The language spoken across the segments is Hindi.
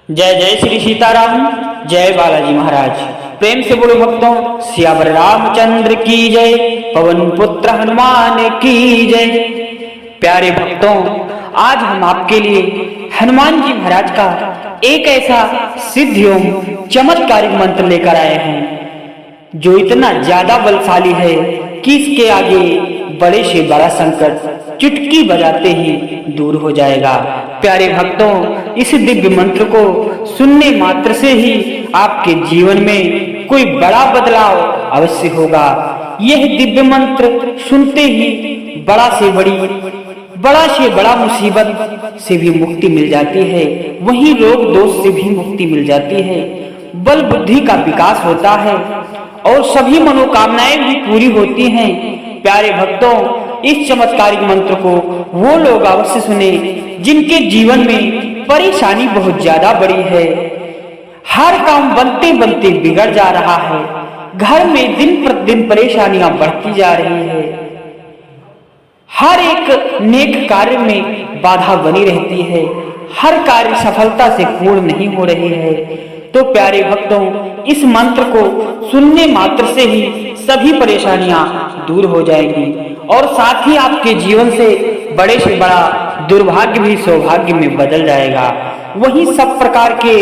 जय जय श्री सीताराम, जय बालाजी महाराज। प्रेम से बोलो भक्तों, सियावर रामचंद्र की जय, पवन पुत्र हनुमान की जय। प्यारे भक्तों, आज हम आपके लिए हनुमान जी महाराज का एक ऐसा सिद्ध एवं चमत्कारिक मंत्र लेकर आए हैं जो इतना ज्यादा बलशाली है कि इसके आगे बड़े से बड़ा संकट चुटकी बजाते ही दूर हो जाएगा। प्यारे भक्तों, इस दिव्य मंत्र को सुनने मात्र से ही आपके जीवन में कोई बड़ा बदलाव अवश्य होगा। यह दिव्य मंत्र सुनते ही बड़ा से बड़ा मुसीबत से भी मुक्ति मिल जाती है, वहीं रोग दोष से भी मुक्ति मिल जाती है, बल बुद्धि का विकास होता है और सभी मनोकामनाएं भी पूरी होती हैं। प्यारे भक्तों, इस चमत्कारिक मंत्र को वो लोग अवश्य सुने जिनके जीवन में परेशानी बहुत ज्यादा बड़ी है। हर काम बनते बनते बिगड़ जा रहा है, घर में दिन प्रतिदिन परेशानियां बढ़ती जा रही है, हर एक नेक कार्य में बाधा बनी रहती है, हर कार्य सफलता से पूर्ण नहीं हो रही है। तो प्यारे भक्तों, इस मंत्र को सुनने मात्र से ही सभी परेशानियां दूर हो जाएंगी और साथ ही आपके जीवन से बड़ा दुर्भाग्य भी सौभाग्य में बदल जाएगा। वहीं सब प्रकार के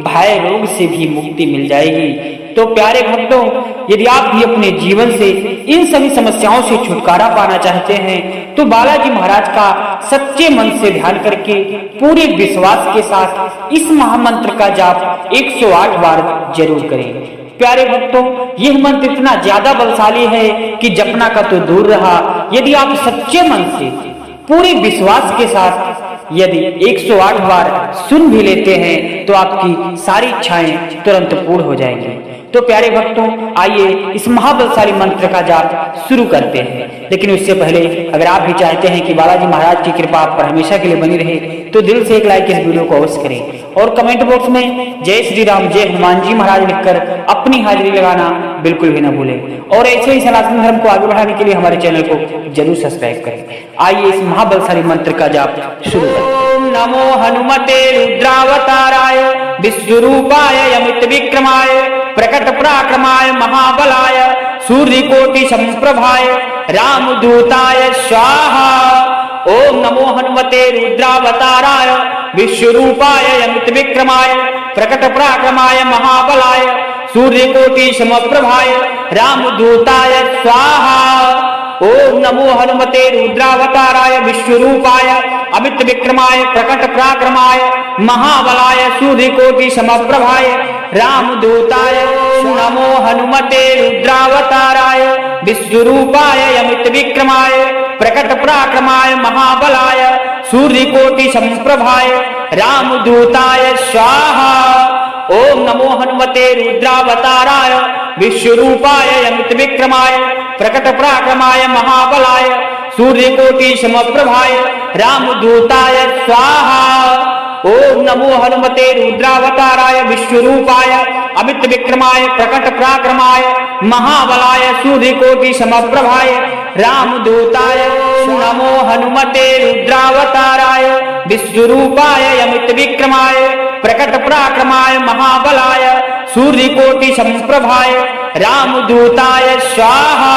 भय रोग से भी मुक्ति मिल जाएगी। तो प्यारे भक्तों, यदि आप भी अपने जीवन से इन सभी समस्याओं से छुटकारा पाना चाहते हैं तो बालाजी महाराज का सच्चे मन से ध्यान करके पूरे विश्वास के साथ इस महामंत्र का जाप 108 बार जरूर करें। प्यारे भक्तों, यह मंत्र इतना ज्यादा बलशाली है कि जपना का तो दूर रहा, यदि आप सच्चे मन से पूरे विश्वास के साथ यदि 108 बार सुन भी लेते हैं तो आपकी सारी इच्छाएं तुरंत पूर्ण हो जाएंगी। तो प्यारे भक्तों, आइए इस महाबलशाली मंत्र का जाप शुरू करते हैं। लेकिन उससे पहले अगर आप भी चाहते हैं कि बालाजी महाराज की कृपा आप पर हमेशा के लिए बनी रहे तो दिल से एक लाइक इस वीडियो को अवश्य करें और कमेंट बॉक्स में जय श्री राम, जय हनुमान जी महाराज लिखकर अपनी हाजिरी लगाना बिल्कुल भी न भूलें। और ऐसे ही सनातन धर्म को आगे बढ़ाने के लिए हमारे चैनल को जरूर सब्सक्राइब करें। आइए इस महाबलशाली मंत्र का जाप शुरू करें। नमो हनुमते रुद्रावताराय विश्वरूपाय यमित विक्रमाय प्रकट पराक्रमाय महाबलाय सूर्यकोटि संप्रभाय रामदूताय स्वाहा। ओम नमो हनुमते रुद्रावताराय विश्वरूपाय यमित विक्रमाय प्रकट पराक्रमाय महाबलाय सूर्यकोटि समप्रभाय रामदूताय स्वाहा। ओम नमो हनुमते रुद्रावताराय विश्वरूपाय अमित विक्रमाय प्रकट पराक्रमाय महाबलाय सूर्यकोटि समप्रभाय रामदूताय। नमो हनुमते रुद्रावताराय विश्वरूपाय अमित विक्रमाय प्रकट पराक्रमाय महाबलाय सूर्यकोटि समप्रभाय रामदूताय स्वाहा। ओम नमो हनुमते रुद्रावताराय विश्वरूपाय अमित विक्रमाय प्रकट पराक्रमाय महाबलाय सूर्यकोटि समप्रभाय रामदूताय स्वाहा। ओम नमो हनुमते रुद्रावताराय विश्वरूपाय अमित विक्रमाय प्रकट पराक्रमाय महाबलाय सूर्यकोटि समप्रभाय रामदूताय। नमो हनुमते रुद्रावताराय विश्वरूपाय अमित विक्रमाय प्रकट पराक्रमाय महाबलाय सूर्यकोटि समप्रभाय रामदूताय स्वाहा।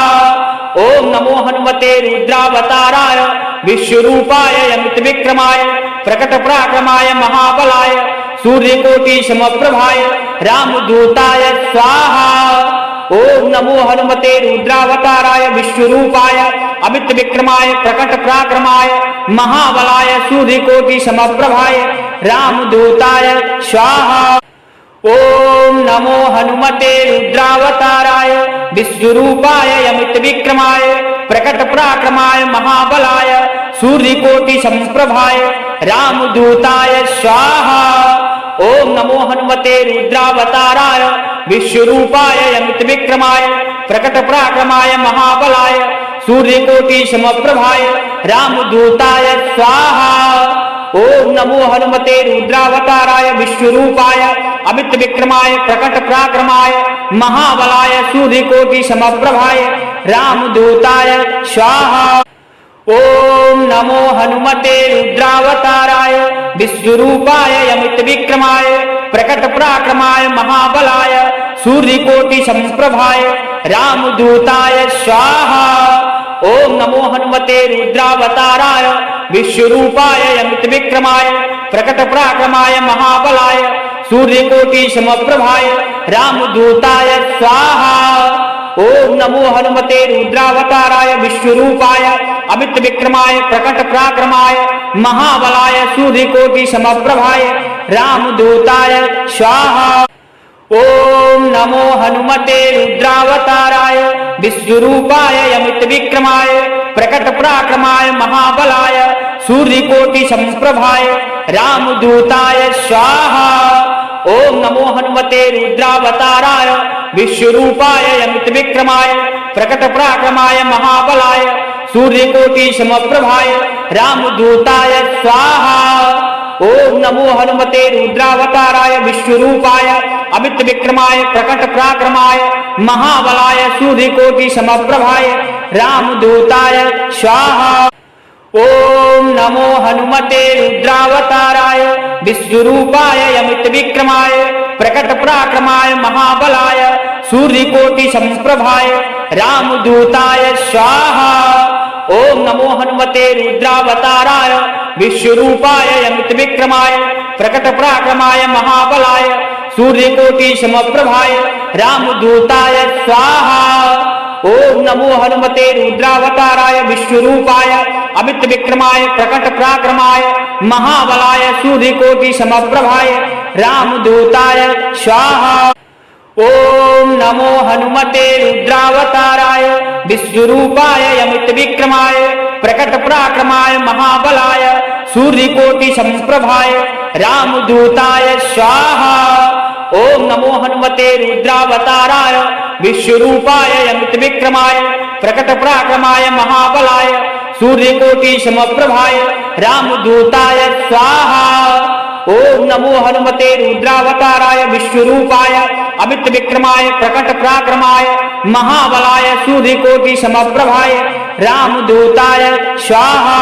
ओम नमो हनुमते रुद्रावताराय विश्वरूपाय अमित विक्रमाय प्रकट पराक्रमाय महाबलाय सूर्यकोटि समप्रभाय रामदूताय स्वाहा। ओम नमो हनुमते रुद्रावताराय विश्वरूपाय अमित विक्रमाय प्रकट पराक्रमाय महाबलाय सूर्यकोटि समप्रभाय रामदूताय स्वाहा। ओम नमो हनुमते रुद्रावताराय विश्वरूपाय अमित विक्रमाय प्रकट पराक्रमाय महाबलाय सूर्यकोटि समप्रभाय रामदूताय स्वाहा। ओम नमो हनुमते रुद्रावताराय विश्वरूपाय अमित विक्रमाय प्रकट पराक्रमाय महाबलाय सूर्यकोटि समप्रभाय रामदूताय स्वाहा। ओम नमो हनुमते रुद्रावताराय विश्वरूपाय अमित विक्रमाय प्रकट पराक्रमाय महाबलाय सूर्यकोटि समप्रभाय रामदूताय स्वाहा। ओम नमो हनुमते रुद्रावताराय विश्वरूपाय अमित विक्रमाय प्रकट पराक्रमाय महाबलाय सूर्यकोटि संप्रभाय रामदूताय स्वाहा। ओम नमो हनुमते रुद्रावताराय विश्वरूपाय अमित विक्रमाय प्रकट पराक्रमाय महाबलाय सूर्यकोटि समप्रभाय रामदूताय स्वाहा। ओम नमो हनुमते रुद्रावताराय विश्वरूपाय अमित विक्रमाय प्रकट पराक्रमाय महाबलाय सूर्यकोटि समप्रभाय रामदूताय स्वाहा। ओम नमो हनुमते रुद्रावताराय विश्वरूपाय अमित विक्रमाय प्रकट पराक्रमाय महाबलाय सूर्यकोटि संप्रभाय रामदूताय स्वाहा। ओम नमो हनुमते रुद्रावताराय विश्वरूपाय अमित विक्रमाय प्रकट पराक्रमाय महाबलाय सूर्यकोटि समप्रभाय रामदूताय स्वाहा। ओम नमो हनुमते रुद्रावताराय विश्वरूपाय अमित विक्रमाय प्रकट पराक्रमाय महाबलाय सूर्यकोटि समप्रभाय रामदूताय स्वाहा। ओम नमो हनुमते रुद्रावताराय विश्वरूपाय अमित विक्रमाय प्रकट पराक्रमाय महाबलाय सूर्यकोटि संप्रभाय रामदूताय स्वाहा। ओम नमो हनुमते रुद्रावताराय विश्वरूपाय अमित विक्रमाय प्रकट पराक्रमाय महाबलाय सूर्यकोटि समप्रभाय रामदूताय स्वाहा। ओम नमो हनुमते रुद्रावताराय विश्वरूपाय अमित विक्रमाय प्रकट पराक्रमाय महाबलाय सूर्यकोटि समप्रभाय रामदूताय स्वाहा। ओम नमो हनुमते रुद्रावताराय विश्वरूपाय अमित विक्रमाय प्रकट पराक्रमाय महाबलाय सूर्यकोटि संप्रभाय रामदूताय स्वाहा। ओम नमो हनुमते रुद्रावताराय विश्वरूपाय अमित विक्रमाय प्रकट पराक्रमाय महाबलाय सूर्यकोटि समप्रभाय रामदूताय स्वाहा। ओम नमो हनुमते रुद्रावताराय विश्वरूपाय अमित विक्रमाय प्रकट पराक्रमाय महाबलाय सूर्यकोटि समप्रभाय रामदूताय स्वाहा।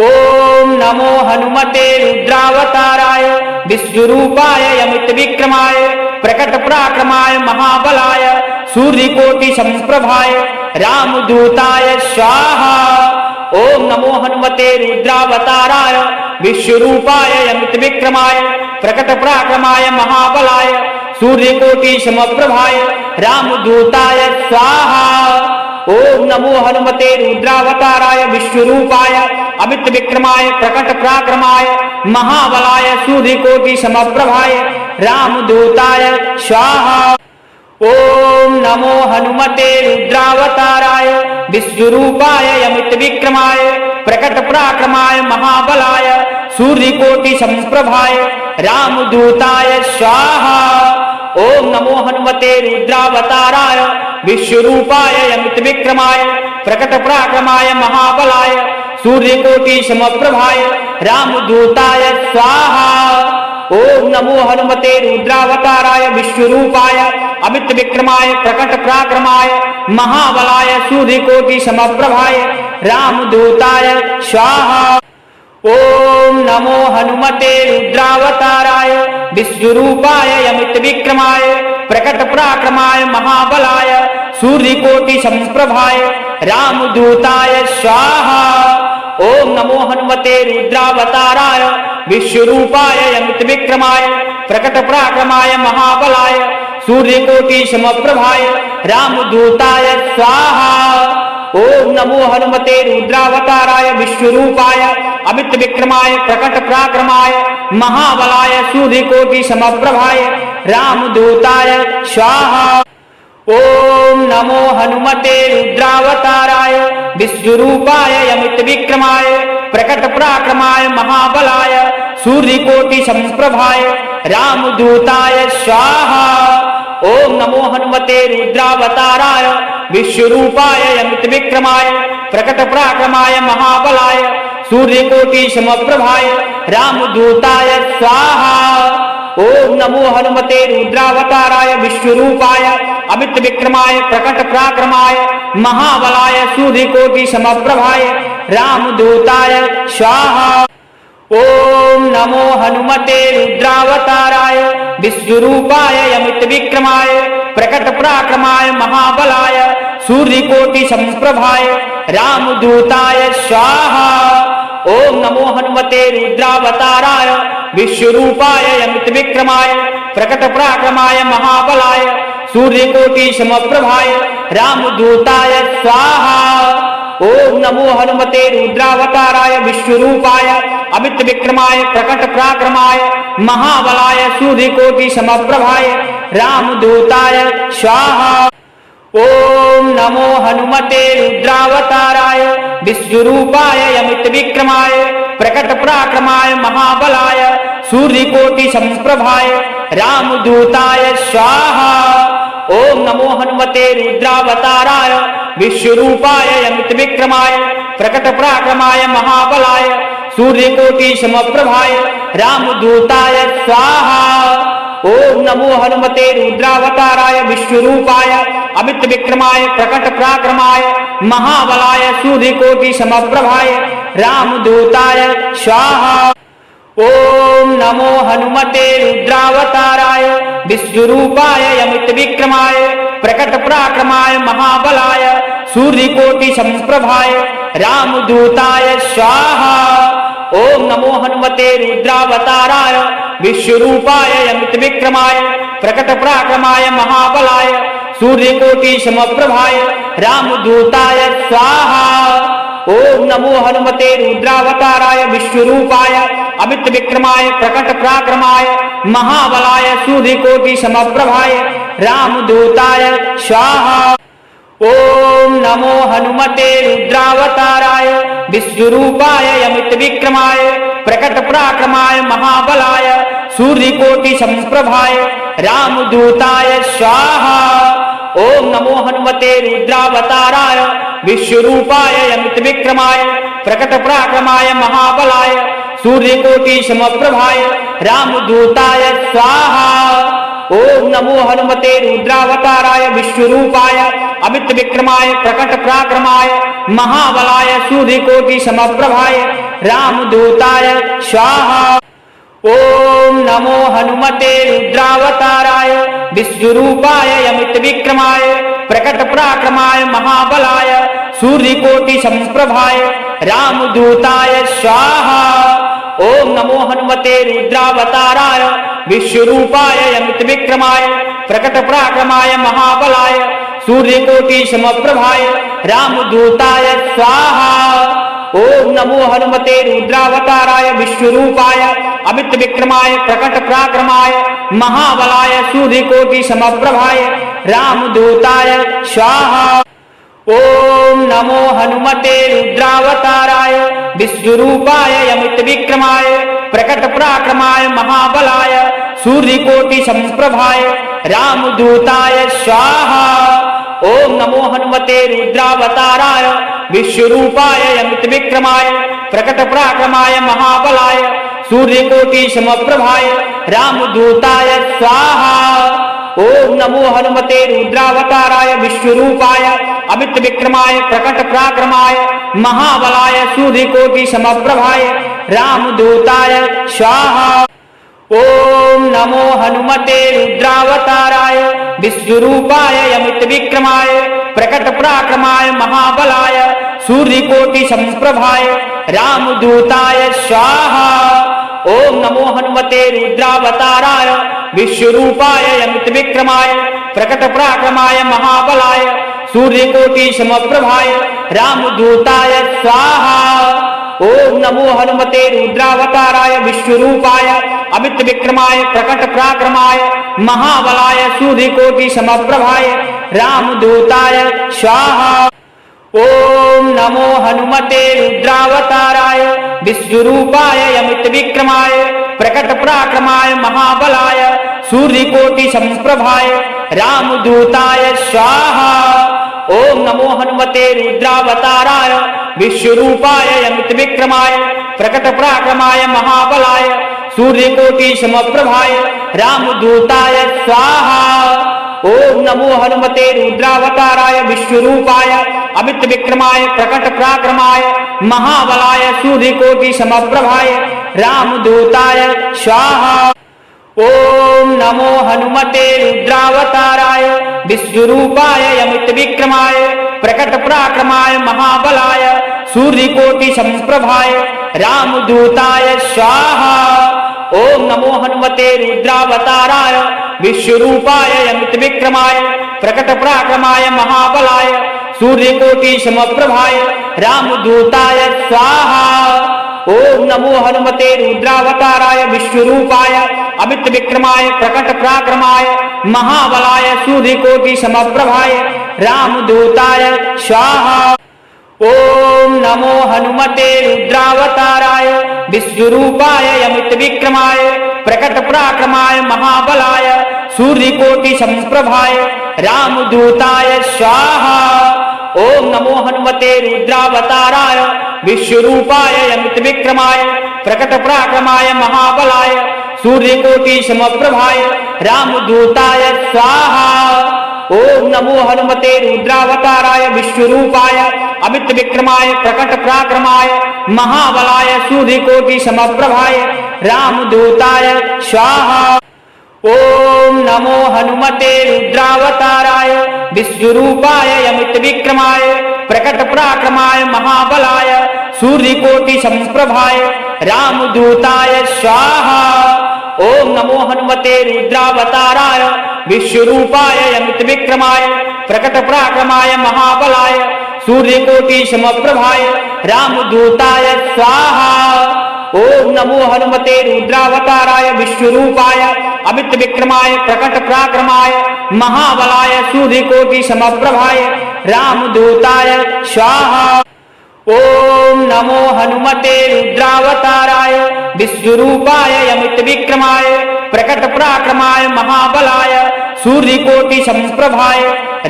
ओम नमो हनुमते रुद्रावताराय विश्वरूपाय अमित विक्रमाय प्रकट पराक्रमाय महाबलाय सूर्यकोटि संप्रभाय रामदूताय स्वाहा। ओम नमो हनुमते रुद्रावताराय विश्वरूपाय अमित विक्रमाय प्रकट पराक्रमाय महाबलाय सूर्यकोटि समप्रभाय रामदूताय स्वाहा। ओम नमो हनुमते रुद्रावताराय विश्वरूपाय अमित विक्रमाय प्रकट पराक्रमाय महाबलाय सूर्यकोटि समप्रभाय रामदूताय स्वाहा। ओम नमो हनुमते रुद्रावताराय विश्वरूपाय अमित विक्रमाय प्रकट पराक्रमाय महाबलाय सूर्यकोटि संप्रभाय रामदूताय स्वाहा। ओम नमो हनुमते रुद्रावताराय विश्वरूपाय अमित विक्रमाय प्रकट पराक्रमाय महाबलाय सूर्यकोटि समप्रभाय रामदूताय स्वाहा। ओम नमो हनुमते रुद्रावताराय विश्वरूपाय अमित विक्रमाय प्रकट पराक्रमाय महाबलाय सूर्यकोटि समप्रभाय रामदूताय स्वाहा। ओम नमो हनुमते रुद्रावताराय विश्वरूपाय अमित विक्रमाय प्रकट पराक्रमाय महाबलाय सूर्यकोटि संप्रभाय रामदूताय स्वाहा। ओम नमो हनुमते रुद्रावताराय विश्वरूपाय अमित विक्रमाय प्रकट पराक्रमाय महाबलाय सूर्यकोटि समप्रभाय रामदूताय स्वाहा। ओम नमो हनुमते रुद्रावताराय विश्वरूपाय अमित विक्रमाय प्रकट पराक्रमाय महाबलाय सूर्यकोटि समप्रभाय रामदूताय स्वाहा। ओम नमो हनुमते रुद्रावताराय विश्वरूपाय अमित विक्रमाय प्रकट पराक्रमाय महाबलाय सूर्यकोटि संप्रभाय रामदूताय स्वाहा। ओम नमो हनुमते रुद्रावताराय विश्वरूपाय अमित विक्रमाय प्रकट पराक्रमाय महाबलाय सूर्यकोटि समप्रभाय रामदूताय स्वाहा। ओम नमो हनुमते रुद्रावताराय विश्वरूपाय अमित विक्रमाय प्रकट पराक्रमाय महाबलाय सूर्यकोटि समप्रभाय रामदूताय स्वाहा। ओम नमो हनुमते रुद्रावताराय विश्वरूपाय अमित विक्रमाय प्रकट पराक्रमाय महाबलाय सूर्यकोटि संप्रभाय रामदूताय स्वाहा। ओम नमो हनुमते रुद्रावताराय विश्वरूपाय अमित विक्रमाय प्रकट पराक्रमाय महाबलाय सूर्यकोटि समप्रभाय रामदूताय स्वाहा। ओम नमो हनुमते रुद्रावताराय विश्वरूपाय अमित विक्रमाय प्रकट पराक्रमाय महाबलाय सूर्यकोटि समप्रभाय रामदूताय स्वाहा। ओम नमो हनुमते रुद्रावताराय विश्वरूपाय अमित विक्रमाय प्रकट पराक्रमाय महाबलाय सूर्यकोटि संप्रभाय रामदूताय स्वाहा। ओम नमो हनुमते रुद्रावताराय विश्वरूपाय अमित विक्रमाय प्रकट पराक्रमाय महाबलाय सूर्यकोटि समप्रभाय रामदूताय स्वाहा। ओम नमो हनुमते रुद्रावताराय विश्वरूपाय अमित विक्रमाय प्रकट पराक्रमाय महाबलाय सूर्यकोटि समप्रभाय रामदूताय स्वाहा। ओम नमो हनुमते रुद्रावताराय विश्वरूपाय अमित विक्रमाय प्रकट पराक्रमाय महाबलाय सूर्यकोटि संप्रभाय रामदूताय स्वाहा। ओम नमो हनुमते रुद्रावताराय विश्वरूपाय अमित विक्रमाय प्रकट पराक्रमाय महाबलाय सूर्यकोटि समप्रभाय रामदूताय स्वाहा। ओम नमो हनुमते रुद्रावताराय विश्वरूपाय अमित विक्रमाय प्रकट पराक्रमाय महाबलाय सूर्यकोटि समप्रभाय रामदूताय स्वाहा। ओम नमो हनुमते रुद्रावताराय विश्वरूपाय अमित विक्रमाय प्रकट पराक्रमाय महाबलाय सूर्यकोटि संप्रभाय रामदूताय स्वाहा। ओम नमो हनुमते रुद्रावताराय विश्वरूपाय अमित विक्रमाय प्रकट पराक्रमाय महाबलाय सूर्यकोटि समप्रभाय रामदूताय स्वाहा। ओम नमो हनुमते रुद्रावताराय विश्वरूपाय अमित विक्रमाय प्रकट पराक्रमाय महाबलाय सूर्यकोटि समप्रभाय रामदूताय स्वाहा। ओम नमो हनुमते रुद्रावताराय विश्वरूपाय अमित विक्रमाय प्रकट पराक्रमाय महाबलाय सूर्यकोटि संप्रभाय रामदूताय स्वाहा। ओम नमो हनुमते रुद्रावताराय विश्वरूपाय अमित विक्रमाय प्रकट पराक्रमाय महाबलाय सूर्यकोटि समप्रभाय रामदूताय स्वाहा। ओम नमो हनुमते रुद्रावताराय विश्वरूपाय अमित विक्रमाय प्रकट पराक्रमाय महाबलाय सूर्यकोटि समप्रभाय रामदूताय स्वाहा। ओम नमो हनुमते रुद्रावताराय विश्वरूपाय अमित विक्रमाय प्रकट पराक्रमाय महाबलाय सूर्यकोटि संप्रभाय रामदूताय स्वाहा। ओम नमो हनुमते रुद्रावताराय विश्वरूपाय अमित विक्रमाय प्रकट पराक्रमाय महाबलाय सूर्यकोटि समप्रभाय रामदूताय स्वाहा। ओम नमो हनुमते रुद्रावताराय विश्वरूपाय अमित विक्रमाय प्रकट पराक्रमाय महाबलाय सूर्यकोटि समप्रभाय रामदूताय स्वाहा। ओम नमो हनुमते रुद्रावताराय विश्वरूपाय अमित विक्रमाय प्रकट पराक्रमाय महाबलाय सूर्यकोटि संप्रभाय रामदूताय स्वाहा। ओम नमो हनुमते रुद्रावताराय विश्वरूपाय अमित विक्रमाय प्रकट पराक्रमाय महाबलाय सूर्यकोटि समप्रभाय रामदूताय स्वाहा। ओम नमो हनुमते रुद्रावताराय विश्वरूपाय अमित विक्रमाय प्रकट पराक्रमाय महाबलाय सूर्यकोटि समप्रभाय रामदूताय स्वाहा। ओम नमो हनुमते रुद्रावताराय विश्वरूपाय अमित विक्रमाय प्रकट पराक्रमाय महाबलाय सूर्यकोटि संप्रभाय रामदूताय स्वाहा। ओम नमो हनुमते रुद्रावताराय विश्वरूपाय अमित विक्रमाय प्रकट पराक्रमाय महाबलाय सूर्यकोटि समप्रभाय रामदूताय स्वाहा। ओम नमो हनुमते रुद्रावताराय विश्वरूपाय अमित विक्रमाय प्रकट पराक्रमाय महाबलाय सूर्यकोटि समप्रभाय रामदूताय स्वाहा। ओम नमो हनुमते रुद्रावताराय विश्वरूपाय अमित विक्रमाय प्रकट पराक्रमाय महाबलाय सूर्यकोटि संप्रभाय रामदूताय स्वाहा। ओम नमो हनुमते रुद्रावताराय विश्वरूपाय अमित विक्रमाय प्रकट पराक्रमाय महाबलाय सूर्यकोटि समप्रभाय रामदूताय स्वाहा। ओम नमो हनुमते रुद्रावताराय विश्वरूपाय अमित विक्रमाय प्रकट पराक्रमाय महाबलाय सूर्यकोटि समप्रभाय रामदूताय स्वाहा। ओम नमो हनुमते रुद्रावताराय विश्वरूपाय अमित विक्रमाय प्रकट पराक्रमाय महाबलाय सूर्यकोटि संप्रभाय रामदूताय स्वाहा। ओम नमो हनुमते रुद्रावताराय विश्वरूपाय अमित विक्रमाय प्रकट पराक्रमाय महाबलाय सूर्यकोटि समप्रभाय रामदूताय स्वाहा। ओम नमो हनुमते रुद्रावताराय विश्वरूपाय अमित विक्रमाय प्रकट पराक्रमाय महाबलाय सूर्यकोटि समप्रभाय रामदूताय स्वाहा। ओम नमो हनुमते रुद्रावताराय विश्वरूपाय अमित विक्रमाय प्रकट पराक्रमाय महाबलाय सूर्यकोटि संप्रभाय रामदूताय स्वाहा। ओम नमो हनुमते रुद्रावताराय विश्वरूपाय अमित विक्रमाय प्रकट पराक्रमाय महाबलाय सूर्यकोटि समप्रभाय रामदूताय स्वाहा। ओम नमो हनुमते रुद्रावताराय विश्वरूपाय अमित विक्रमाय प्रकट पराक्रमाय महाबलाय सूर्यकोटि समप्रभाय रामदूताय स्वाहा। ओम नमो हनुमते रुद्रावताराय विश्वरूपाय अमित विक्रमाय प्रकट पराक्रमाय महाबलाय सूर्यकोटि संप्रभाय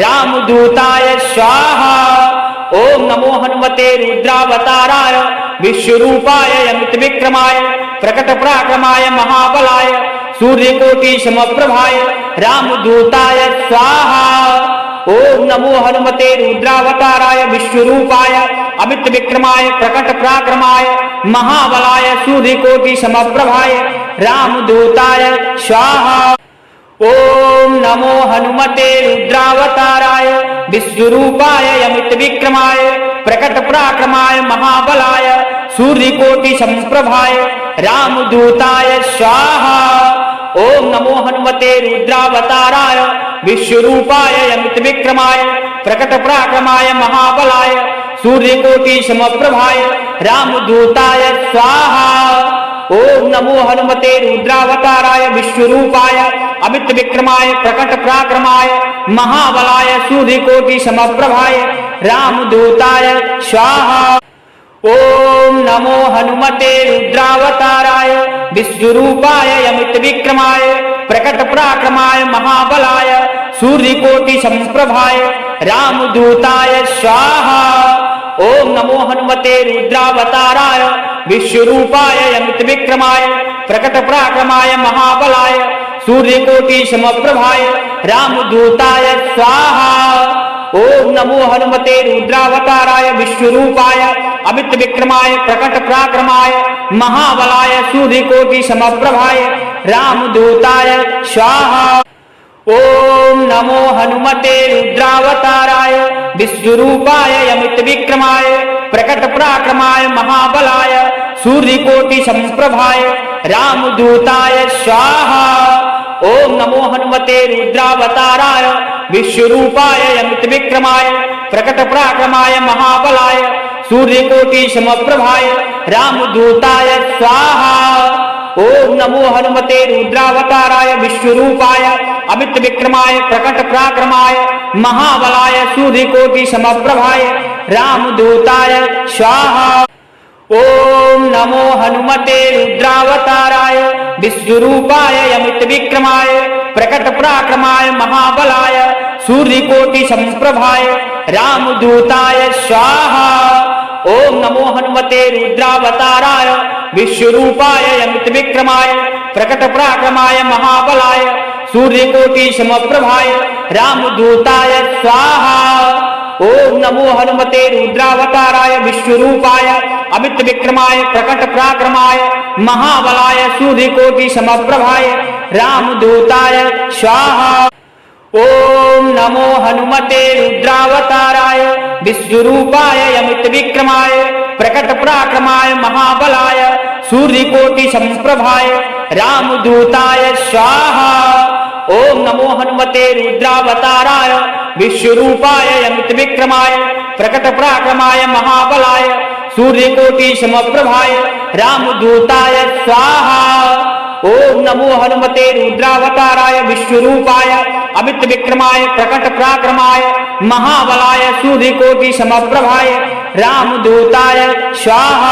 रामदूताय स्वाहा। ओम नमो हनुमते रुद्रावताराय विश्वरूपाय अमित विक्रमाय प्रकट पराक्रमाय महाबलाय सूर्यकोटि समप्रभाय रामदूताय स्वाहा। ओम नमो हनुमते रुद्रावताराय विश्वरूपाय अमित विक्रमाय प्रकट पराक्रमाय महाबलाय सूर्यकोटि समप्रभाय रामदूताय स्वाहा। ओम नमो हनुमते रुद्रावताराय विश्वरूपाय अमित विक्रमाय प्रकट पराक्रमाय महाबलाय सूर्यकोटि संप्रभाय रामदूताय स्वाहा। ओम नमो हनुमते रुद्रावताराय विश्वरूपाय अमित विक्रमाय प्रकट पराक्रमाय महाबलाय सूर्यकोटि समप्रभाय रामदूताय स्वाहा। ओम नमो हनुमते रुद्रावताराय विश्वरूपाय अमित विक्रमाय प्रकट पराक्रमाय महाबलाय सूर्यकोटि समप्रभाय रामदूताय स्वाहा। ओम नमो हनुमते रुद्रावताराय विश्वरूपाय अमित विक्रमाय प्रकट पराक्रमाय महाबलाय सूर्यकोटि संप्रभाय रामदूताय स्वाहा। ओम नमो हनुमते रुद्रावताराय विश्वरूपाय अमित विक्रमाय प्रकट पराक्रमाय महाबलाय सूर्यकोटि समप्रभाय रामदूताय स्वाहा। ओम नमो हनुमते रुद्रावताराय विश्वरूपाय अमित विक्रमाय प्रकट पराक्रमाय महाबलाय सूर्यकोटि समप्रभाय रामदूताय स्वाहा। ओम नमो हनुमते रुद्रावताराय विश्वरूपाय अमित विक्रमाय प्रकट पराक्रमाय महाबलाय सूर्यकोटि संप्रभाय रामदूताय स्वाहा। ओम नमो हनुमते रुद्रावताराय विश्वरूपाय अमित विक्रमाय प्रकट पराक्रमाय महाबलाय सूर्यकोटि समप्रभाय रामदूताय स्वाहा। ओम नमो हनुमते रुद्रावताराय विश्वरूपाय अमित विक्रमाय प्रकट पराक्रमाय महाबलाय सूर्यकोटि समप्रभाय रामदूताय स्वाहा। ओम नमो हनुमते रुद्रावताराय विश्वरूपाय अमित विक्रमाय प्रकट पराक्रमाय महाबलाय सूर्यकोटि संप्रभाय रामदूताय स्वाहा। ओम नमो हनुमते रुद्रावताराय विश्वरूपाय अमित विक्रमाय प्रकट पराक्रमाय महाबलाय सूर्यकोटि समप्रभाय रामदूताय स्वाहा। ओम नमो हनुमते रुद्रावताराय विश्वरूपाय अमित विक्रमाय प्रकट पराक्रमाय महाबलाय सूर्यकोटि समप्रभाय रामदूताय स्वाहा। ओम नमो हनुमते रुद्रावताराय विश्वरूपाय अमित विक्रमाय प्रकट पराक्रमाय महाबलाय सूर्यकोटि संप्रभाय रामदूताय स्वाहा। ओम नमो हनुमते रुद्रावताराय विश्वरूपाय अमित विक्रमाय प्रकट पराक्रमाय महाबलाय सूर्यकोटि समप्रभाय रामदूताय स्वाहा। ओम नमो हनुमते रुद्रावताराय विश्वरूपाय अमित विक्रमाय प्रकट पराक्रमाय महाबलाय सूर्यकोटि समप्रभाय रामदूताय स्वाहा।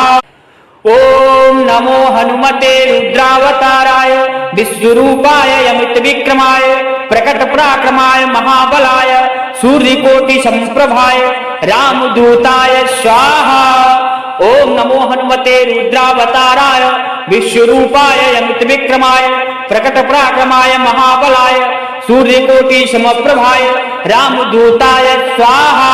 ओम नमो हनुमते रुद्रावताराय विश्वरूपाय अमित विक्रमाय प्रकट पराक्रमाय महाबलाय सूर्यकोटि संप्रभाय रामदूताय स्वाहा। ओम नमो हनुमते रुद्रावताराय विश्वरूपाय अमित विक्रमाय प्रकट पराक्रमाय महाबलाय सूर्यकोटि समप्रभाय रामदूताय स्वाहा।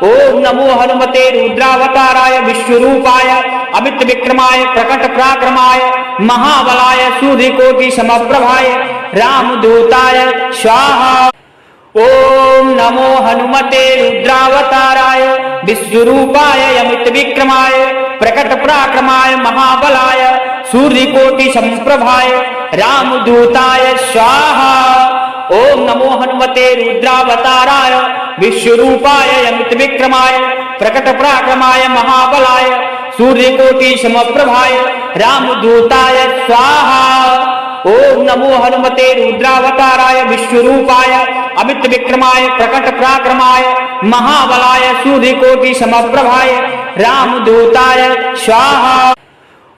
ओम नमो हनुमते रुद्रावताराय विश्वरूपाय अमित विक्रमाय प्रकट पराक्रमाय महाबलाय सूर्यकोटि समप्रभाय रामदूताय स्वाहा। ओम नमो हनुमते रुद्रावताराय विश्वरूपाय अमित विक्रमाय प्रकट पराक्रमाय महाबलाय सूर्यकोटि संप्रभाय रामदूताय स्वाहा। ओम नमो हनुमते रुद्रावताराय विश्वरूपाय अमित विक्रमाय प्रकट पराक्रमाय महाबलाय सूर्यकोटि समप्रभाय रामदूताय स्वाहा। ओम नमो हनुमते रुद्रावताराय विश्वरूपाय अमित विक्रमाय प्रकट पराक्रमाय महाबलाय सूर्यकोटि समप्रभाय रामदूताय स्वाहा।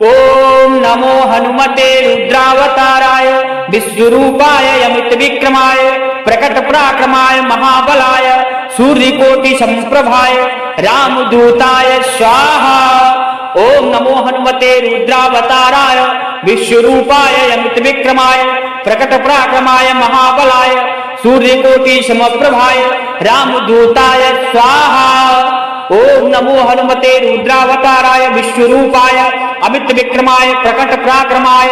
ओम नमो हनुमते रुद्रावताराय विश्वरूपाय अमित विक्रमाय प्रकट पराक्रमाय महाबलाय सूर्यकोटि संप्रभाय रामदूताय स्वाहा। ओम नमो हनुमते रुद्रावताराय विश्वरूपाय अमित विक्रमाय प्रकट पराक्रमाय महाबलाय सूर्यकोटि समप्रभाय रामदूताय स्वाहा। ओम नमो हनुमते रुद्रावताराय विश्वरूपाय अमित विक्रमाय प्रकट पराक्रमाय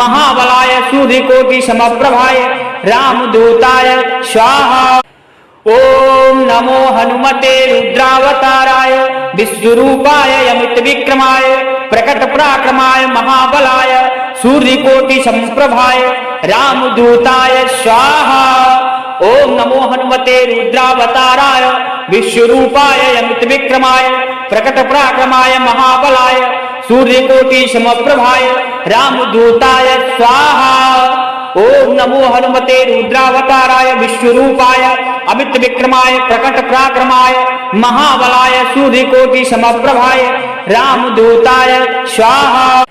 महाबलाय सूर्यकोटि समप्रभाय रामदूताय स्वाहा। ओम नमो हनुमते रुद्रावताराय विश्वरूपाय अमित विक्रमाय प्रकट पराक्रमाय महाबलाय सूर्यकोटि संप्रभाय रामदूताय स्वाहा। ओम नमो हनुमते रुद्रावताराय विश्वरूपाय अमित विक्रमाय प्रकट पराक्रमाय महाबलाय सूर्यकोटि समप्रभाय रामदूताय स्वाहा। ओम नमो हनुमते रुद्रावताराय विश्वरूपाय अमित विक्रमाय प्रकट पराक्रमाय महाबलाय सूर्यकोटि समप्रभाय रामदूताय स्वाहा।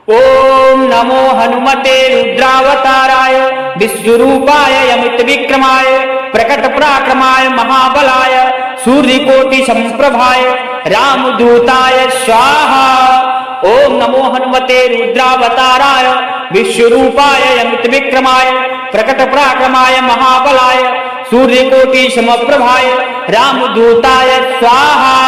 ओम नमो हनुमते रुद्रावताराय विश्वरूपाय अमित विक्रमाय प्रकट पराक्रमाय महाबलाय सूर्यकोटि संप्रभाय रामदूताय स्वाहा। ओम नमो हनुमते रुद्रावताराय विश्वरूपाय अमित विक्रमाय प्रकट पराक्रमाय महाबलाय सूर्यकोटि समप्रभाय रामदूताय स्वाहा।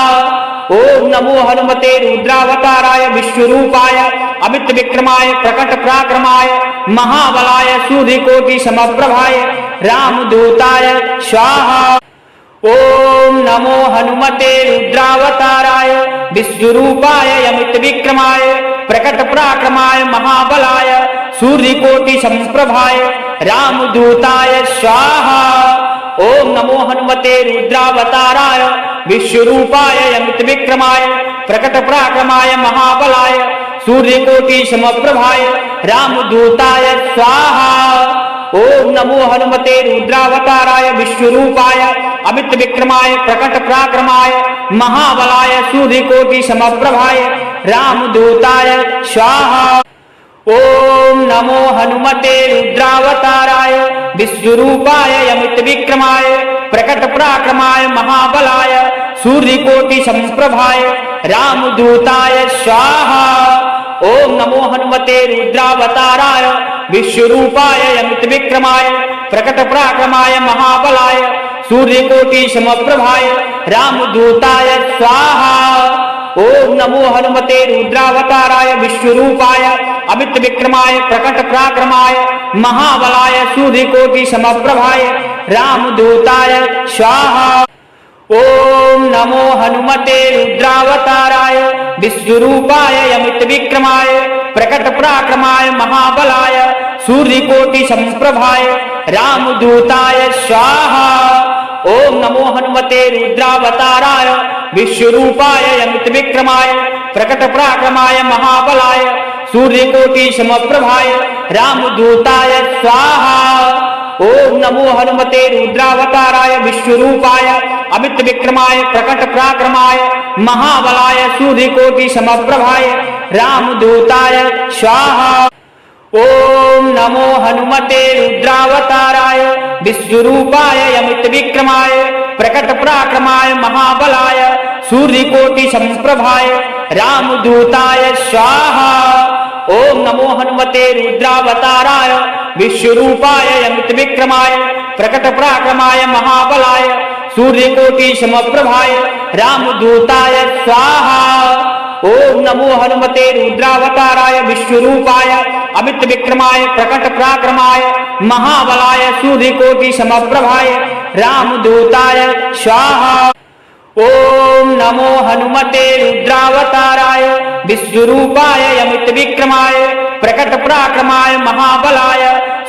ओम नमो हनुमते रुद्रावताराय विश्वरूपाय अमित विक्रमाय प्रकट पराक्रमाय महाबलाय सूर्यकोटि समप्रभाय रामदूताय स्वाहा। ओम नमो हनुमते रुद्रावताराय विश्वरूपाय अमित विक्रमाय प्रकट पराक्रमाय महाबलाय सूर्यकोटि संप्रभाय रामदूताय स्वाहा। ओम नमो हनुमते रुद्रावताराय विश्वरूपाय अमित विक्रमाय प्रकट पराक्रमाय महाबलाय सूर्यकोटि समप्रभाय रामदूताय स्वाहा। ओम नमो हनुमते रुद्रावताराय विश्वरूपाय अमित विक्रमाय प्रकट पराक्रमाय महाबलाय सूर्यकोटि समप्रभाय रामदूताय स्वाहा। ओम नमो हनुमते रुद्रावताराय विश्वरूपाय अमित विक्रमाय प्रकट पराक्रमाय महाबलाय सूर्यकोटि संप्रभाय रामदूताय स्वाहा। ओम नमो हनुमते रुद्रावताराय विश्वरूपाय अमित विक्रमाय प्रकट पराक्रमाय महाबलाय सूर्यकोटि समप्रभाय रामदूताय स्वाहा। ओम नमो हनुमते रुद्रावताराय विश्वरूपाय अमित विक्रमाय प्रकट पराक्रमाय महाबलाय सूर्यकोटि समप्रभाय रामदूताय स्वाहा। ओम नमो हनुमते रुद्रावताराय विश्वरूपाय यमित विक्रमाय प्रकट पराक्रमाय महाबलाय सूर्यकोटि समप्रभाय रामदूताय स्वाहा। ओम नमो हनुमते रुद्रावताराय विश्वरूपाय यमित विक्रमाय प्रकट पराक्रमाय महाबलाय सूर्यकोटि समप्रभाय रामदूताय स्वाहा। ओम नमो हनुमते रुद्रावताराय विश्वरूपाय अमित विक्रमाय प्रकट पराक्रमाय महाबलाय सूर्यकोटि समप्रभाय रामदूताय स्वाहा। ओम नमो हनुमते रुद्रावताराय विश्वरूपाय अमित विक्रमाय प्रकट पराक्रमाय महाबलाय सूर्यकोटि समप्रभाय रामदूताय स्वाहा। ओम नमो हनुमते रुद्रावताराय विश्वरूपाय अमित विक्रमाय प्रकट पराक्रमाय महाबलाय सूर्यकोटि समप्रभाय रामदूताय स्वाहा। ओम नमो हनुमते रुद्रावताराय विश्वरूपाय अमित विक्रमाय प्रकट पराक्रमाय महाबलाय सूर्यकोटि समप्रभाय रामदूताय स्वाहा। ओम नमो हनुमते रुद्रावताराय विश्वरूपाय अमित विक्रमाय प्रकट पराक्रमाय महाबलाय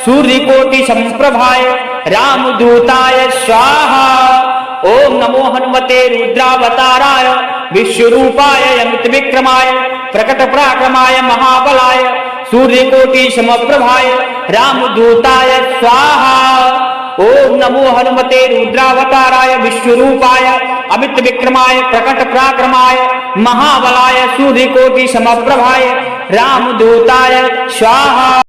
सूर्यकोटि समप्रभाय रामदूताय स्वाहा। ओम नमो हनुमते रुद्रावताराय विश्वरूपाय अमित विक्रमाय प्रकट पराक्रमाय महाबलाय सूर्यकोटि समप्रभाय रामदूताय स्वाहा। ओम नमो हनुमते रुद्रावताराय विश्वरूपाय अमित विक्रमाय प्रकट पराक्रमाय महाबलाय सूर्यकोटि समप्रभाय रामदूताय स्वाहा।